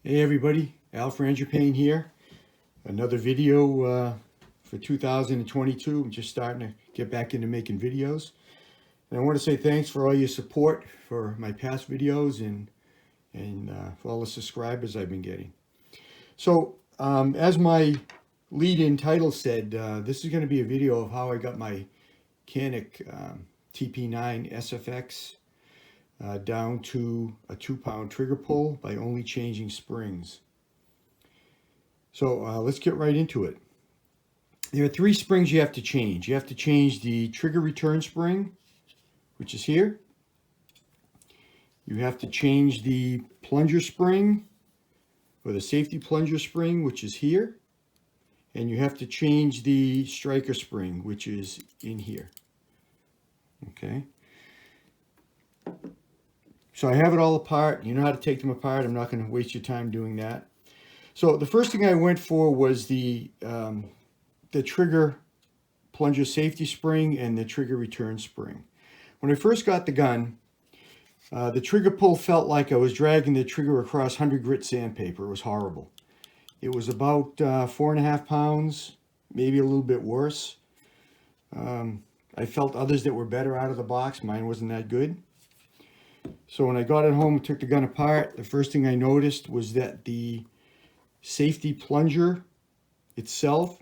Hey everybody, Al Frangipane here. Another video for 2022. I'm just starting to get back into making videos. And I want to say thanks for all your support for my past videos and for all the subscribers I've been getting. So as my lead-in title said, this is going to be a video of how I got my CANIK TP9-SFx down to a 2-pound trigger pull by only changing springs. So let's get right into it. There are 3 springs you have to change. You have to change the trigger return spring, which is here. You have to change the plunger spring, or the safety plunger spring, which is here. And you have to change the striker spring, which is in here. Okay. So I have it all apart. You know how to take them apart. I'm not going to waste your time doing that. So the first thing I went for was the trigger plunger safety spring and the trigger return spring. When I first got the gun, the trigger pull felt like I was dragging the trigger across 100 grit sandpaper. It was horrible. It was about 4.5 pounds, maybe a little bit worse. I felt others that were better out of the box. Mine wasn't that good. So when I got it home and took the gun apart, the first thing I noticed was that the safety plunger itself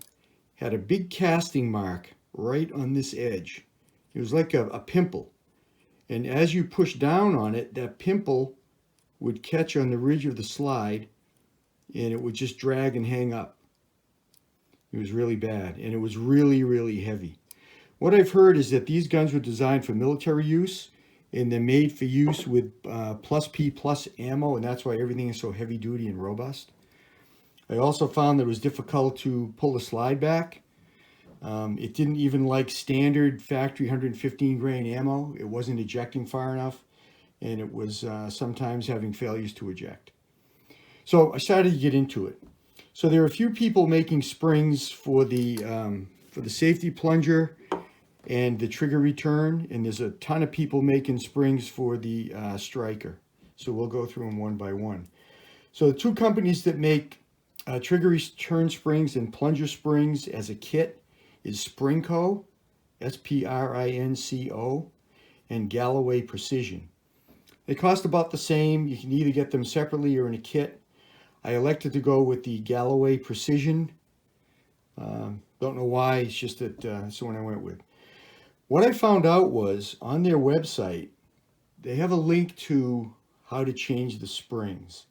had a big casting mark right on this edge. It was like a pimple. And as you push down on it, that pimple would catch on the ridge of the slide and it would just drag and hang up. It was really bad, and it was really, really heavy. What I've heard is that these guns were designed for military use, and they're made for use with +P+ ammo, and that's why everything is so heavy duty and robust. I also found that it was difficult to pull the slide back. It didn't even like standard factory 115 grain ammo. It wasn't ejecting far enough, and it was sometimes having failures to eject. So I started to get into it. So there are a few people making springs for the safety plunger and the trigger return, and there's a ton of people making springs for the striker. So we'll go through them one by one. So the 2 companies that make trigger return springs and plunger springs as a kit is Springco, S-P-R-I-N-C-O, and Galloway Precision. They cost about the same. You can either get them separately or in a kit. I elected to go with the Galloway Precision. Don't know why, it's just that that's the one I went with. What I found out was on their website, they have a link to how to change the springs.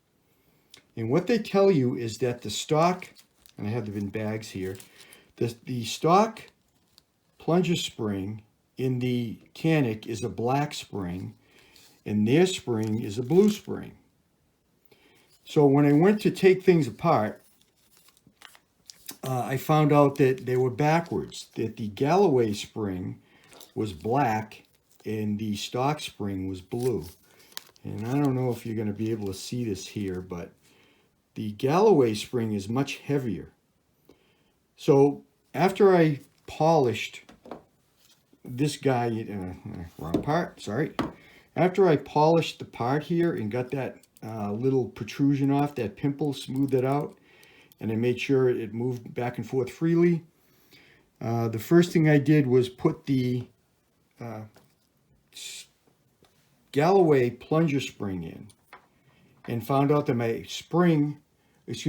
And what they tell you is that the stock, and I have them in bags here, the stock plunger spring in the CANIK is a black spring, and their spring is a blue spring. So when I went to take things apart, I found out that they were backwards, that the Galloway spring was black and the stock spring was blue. And I don't know if you're going to be able to see this here, but the Galloway spring is much heavier. So after I polished this guy, wrong part, sorry. After I polished the part here and got that little protrusion off, that pimple, smoothed it out, and I made sure it moved back and forth freely, the first thing I did was put the Galloway plunger spring in and found out that my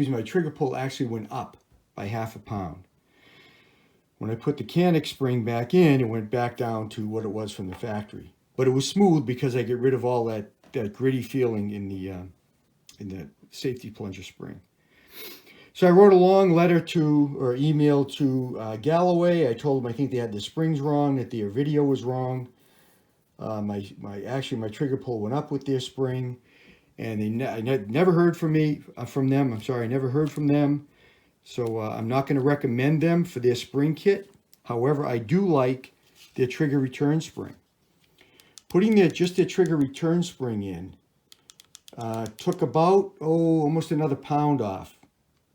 my trigger pull actually went up by 1/2 pound. When I put the CANIK spring back in, it went back down to what it was from the factory. But it was smooth because I get rid of all that gritty feeling in the safety plunger spring. So I wrote a long letter or email to Galloway. I told them I think they had the springs wrong, that their video was wrong. Actually my trigger pull went up with their spring, and I never heard from them. I'm sorry, I never heard from them. So I'm not going to recommend them for their spring kit. However, I do like their trigger return spring. Putting just their trigger return spring in took about, almost another pound off.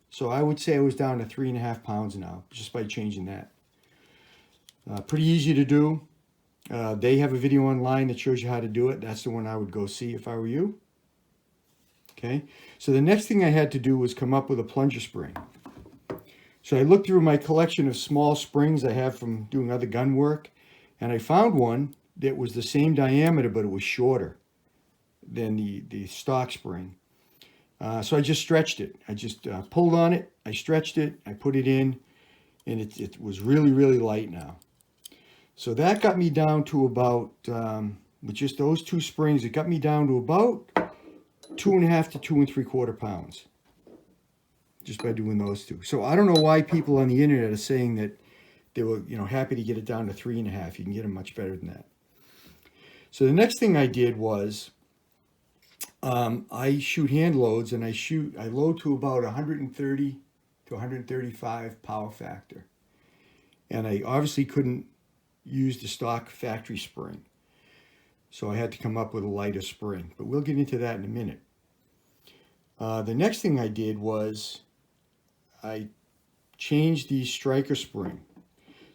So I would say I was down to 3.5 pounds now, just by changing that. Pretty easy to do. They have a video online that shows you how to do it. That's the one I would go see if I were you. Okay, so the next thing I had to do was come up with a plunger spring. So I looked through my collection of small springs I have from doing other gun work, and I found one that was the same diameter, but it was shorter than the stock spring. So I just stretched it. I just pulled on it, I stretched it, I put it in, and it was really, really light now. So that got me down to about, with just those two springs, it got me down to about 2.5 to 2 3/4 pounds. Just by doing those two. So I don't know why people on the internet are saying that they were, happy to get it down to 3.5. You can get them much better than that. So the next thing I did was, I shoot hand loads, and I load to about 130 to 135 power factor. And I obviously couldn't use the stock factory spring. So I had to come up with a lighter spring, but we'll get into that in a minute. The next thing I did was I changed the striker spring.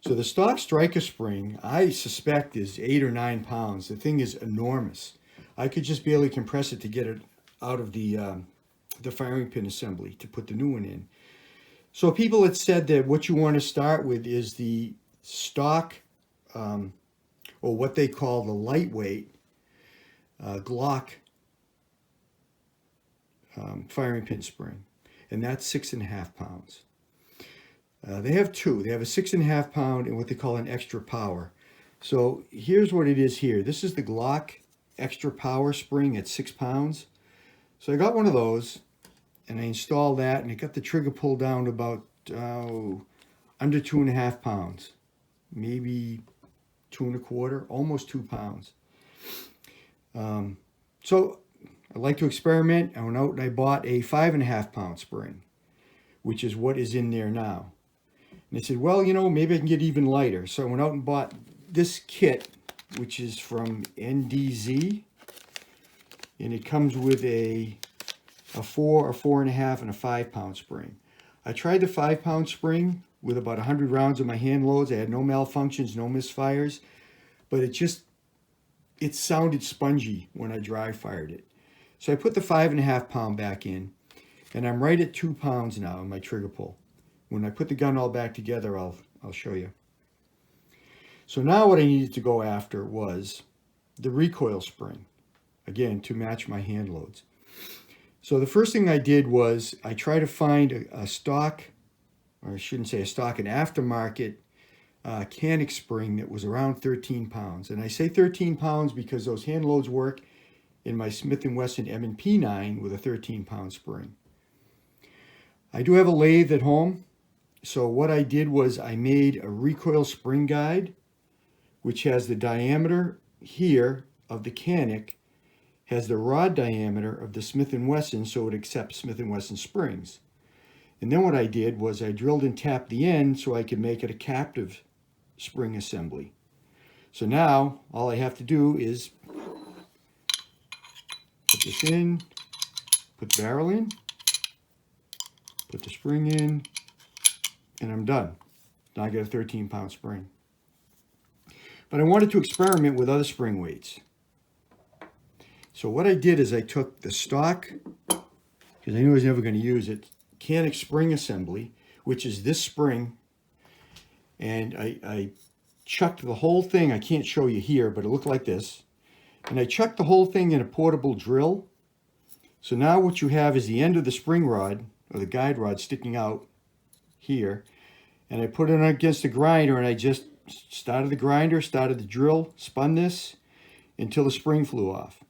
So the stock striker spring, I suspect, is 8 or 9 pounds. The thing is enormous. I could just barely compress it to get it out of the firing pin assembly to put the new one in. So people had said that what you want to start with is the stock, or what they call the lightweight Glock firing pin spring, and that's 6.5 pounds. They have two. They have a 6.5 pound and what they call an extra power. So here's what it is here. This is the Glock extra power spring at 6 pounds. So I got one of those, and I installed that, and it got the trigger pulled down to about under 2.5 pounds, maybe 2 1/4, almost 2 pounds. So I like to experiment. I went out and I bought a 5.5 pound spring, which is what is in there now. And I said, well, maybe I can get even lighter. So I went out and bought this kit, which is from NDZ. And it comes with a 4, a 4.5, and a 5 pound spring. I tried the 5 pound spring with about 100 rounds of my hand loads. I had no malfunctions, no misfires, but it sounded spongy when I dry fired it. So I put the 5.5 pound back in, and I'm right at 2 pounds now in my trigger pull. When I put the gun all back together, I'll show you. So now what I needed to go after was the recoil spring, again, to match my hand loads. So the first thing I did was I tried to find a stock, or I shouldn't say a stock, an aftermarket CANIK spring that was around 13 pounds. And I say 13 pounds because those hand loads work in my Smith & Wesson M&P 9 with a 13 pound spring. I do have a lathe at home. So what I did was I made a recoil spring guide, which has the diameter here of the CANIK, has the rod diameter of the Smith & Wesson, so it accepts Smith & Wesson springs. And then what I did was I drilled and tapped the end so I could make it a captive spring assembly. So now all I have to do is put this in, put the barrel in, put the spring in, and I'm done. Now I got a 13 pound spring. But I wanted to experiment with other spring weights. So what I did is I took the stock, because I knew I was never going to use it, CANIK spring assembly, which is this spring, and I chucked the whole thing. I can't show you here, but it looked like this. And I chucked the whole thing in a portable drill. So now what you have is the end of the spring rod, or the guide rod, sticking out here. And I put it against the grinder, and I just started the grinder, started the drill, spun this until the spring flew off.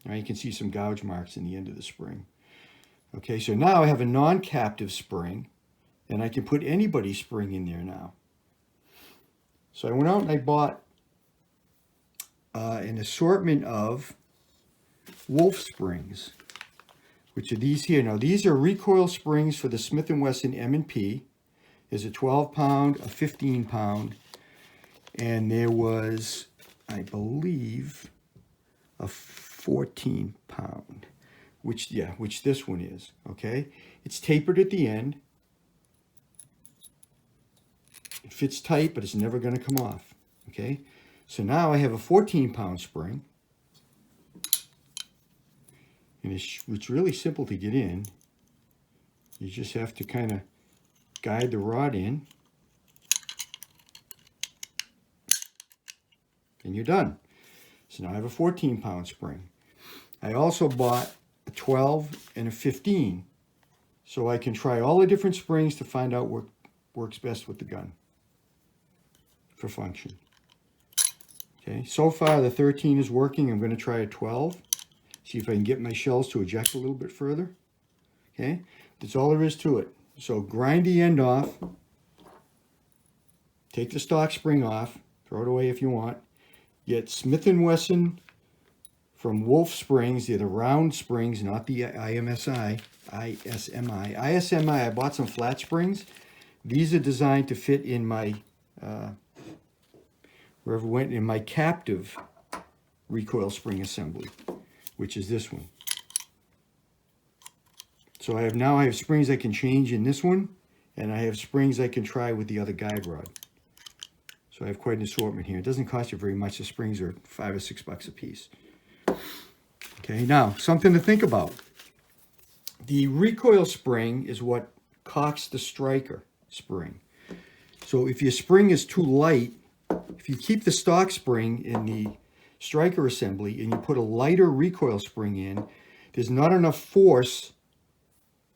Now you can see some gouge marks in the end of the spring. Okay, so now I have a non-captive spring, and I can put anybody's spring in there now. So I went out and I bought an assortment of Wolff springs, which are these here. Now these are recoil springs for the Smith & Wesson M&P. There's a 12 pound, a 15 pound, and there was, I believe, a 14 pound, which this one is, okay? It's tapered at the end. It fits tight, but it's never going to come off, okay? So now I have a 14 pound spring, And it's really simple to get in. You just have to kind of guide the rod in. And you're done. So now I have a 14-pound spring. I also bought a 12 and a 15, so I can try all the different springs to find out what works best with the gun for function. Okay, so far the 13 is working. I'm going to try a 12, see if I can get my shells to eject a little bit further. Okay, that's all there is to it. So grind the end off, take the stock spring off, throw it away if you want. Get Smith & Wesson from Wolff springs. They're the round springs, not the ISMI. I bought some flat springs. These are designed to fit in my, wherever it went, in my captive recoil spring assembly, which is this one. So now I have springs I can change in this one, and I have springs I can try with the other guide rod. So I have quite an assortment here. It doesn't cost you very much. The springs are $5 or $6 a piece. Okay, now something to think about. The recoil spring is what cocks the striker spring. So if your spring is too light, if you keep the stock spring in the striker assembly and you put a lighter recoil spring in, there's not enough force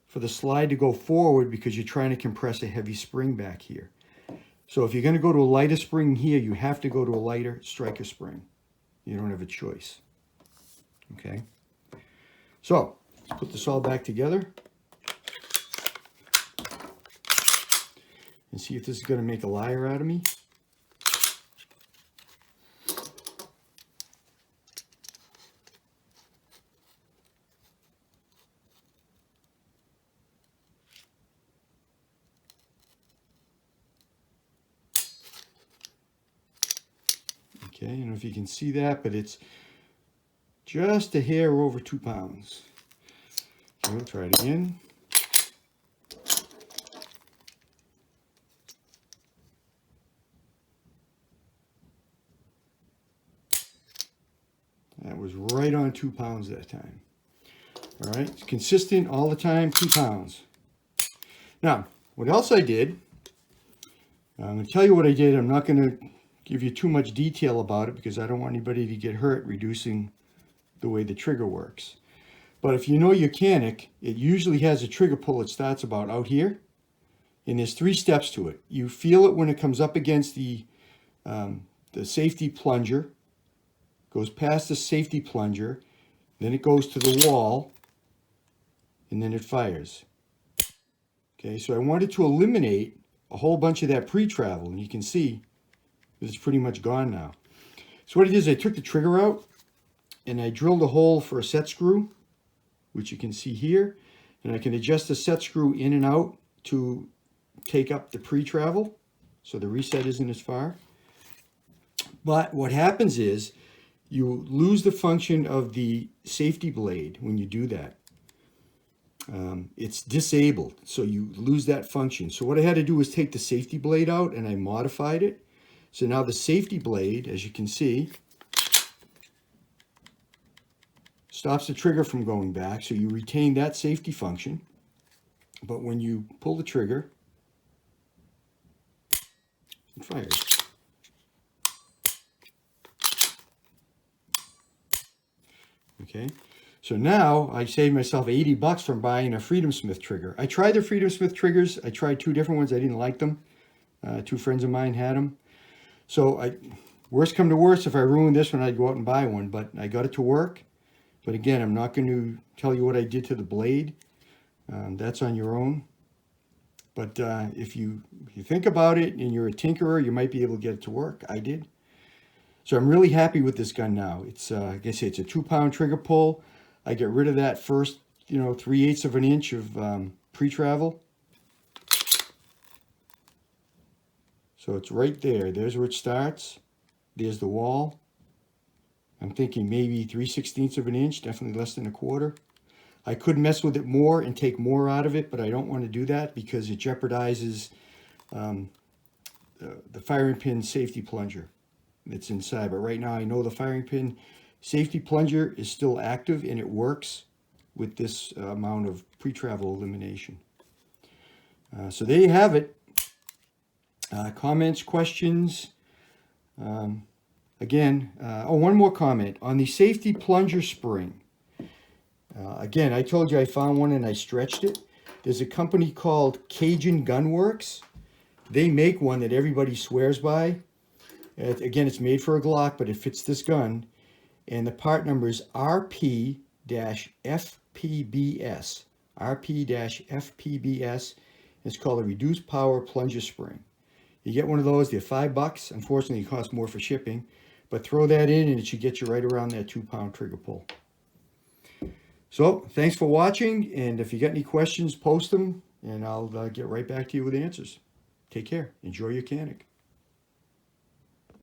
for the slide to go forward because you're trying to compress a heavy spring back here. So if you're going to go to a lighter spring here, you have to go to a lighter striker spring. You don't have a choice. Okay? So, let's put this all back together and see if this is going to make a liar out of me. Okay, I don't know if you can see that, but it's just a hair over 2 pounds. Okay, we'll try it again. That was right on 2 pounds that time. All right, it's consistent all the time, 2 pounds. Now, what else I did, I'm going to tell you what I did. I'm not going to give you too much detail about it because I don't want anybody to get hurt reducing the way the trigger works. But if you know your CANIK, it usually has a trigger pull that starts about out here. And there's 3 steps to it. You feel it when it comes up against the safety plunger, goes past the safety plunger, then it goes to the wall, and then it fires. Okay, so I wanted to eliminate a whole bunch of that pre-travel, and you can see it's pretty much gone now. So what I did is I took the trigger out and I drilled a hole for a set screw, which you can see here, and I can adjust the set screw in and out to take up the pre-travel, so the reset isn't as far. But what happens is you lose the function of the safety blade when you do that. It's disabled, so you lose that function. So what I had to do was take the safety blade out and I modified it. So now the safety blade, as you can see, stops the trigger from going back, so you retain that safety function. But when you pull the trigger, it fires. Okay, so now I saved myself $80 from buying a Freedom Smith trigger. I tried the Freedom Smith triggers. I tried 2 different ones. I didn't like them. 2 friends of mine had them. So worst come to worst, if I ruined this one, I'd go out and buy one. But I got it to work. But again, I'm not going to tell you what I did to the blade. That's on your own. But if you think about it and you're a tinkerer, you might be able to get it to work. I did. So I'm really happy with this gun now. It's, like I say, it's a 2-pound trigger pull. I get rid of that first, 3/8 of an inch of pre-travel. So it's right there. There's where it starts. There's the wall. I'm thinking maybe 3/16 of an inch, definitely less than a quarter. I could mess with it more and take more out of it, but I don't want to do that because it jeopardizes the firing pin safety plunger that's inside. But right now I know the firing pin safety plunger is still active and it works. with this amount of pre-travel elimination. So there you have it. Comments, questions. Again, one more comment on the safety plunger spring. Again, I told you I found one and I stretched it. There's a company called Cajun Gunworks. They make one that everybody swears by. Again, it's made for a Glock, but it fits this gun. And the part number is RP-FPBS. RP-FPBS. It's called a reduced power plunger spring. You get one of those, they're $5. Unfortunately, it costs more for shipping. But throw that in and it should get you right around that 2-pound trigger pull. So, thanks for watching. And if you got any questions, post them. And I'll get right back to you with answers. Take care. Enjoy your CANIK.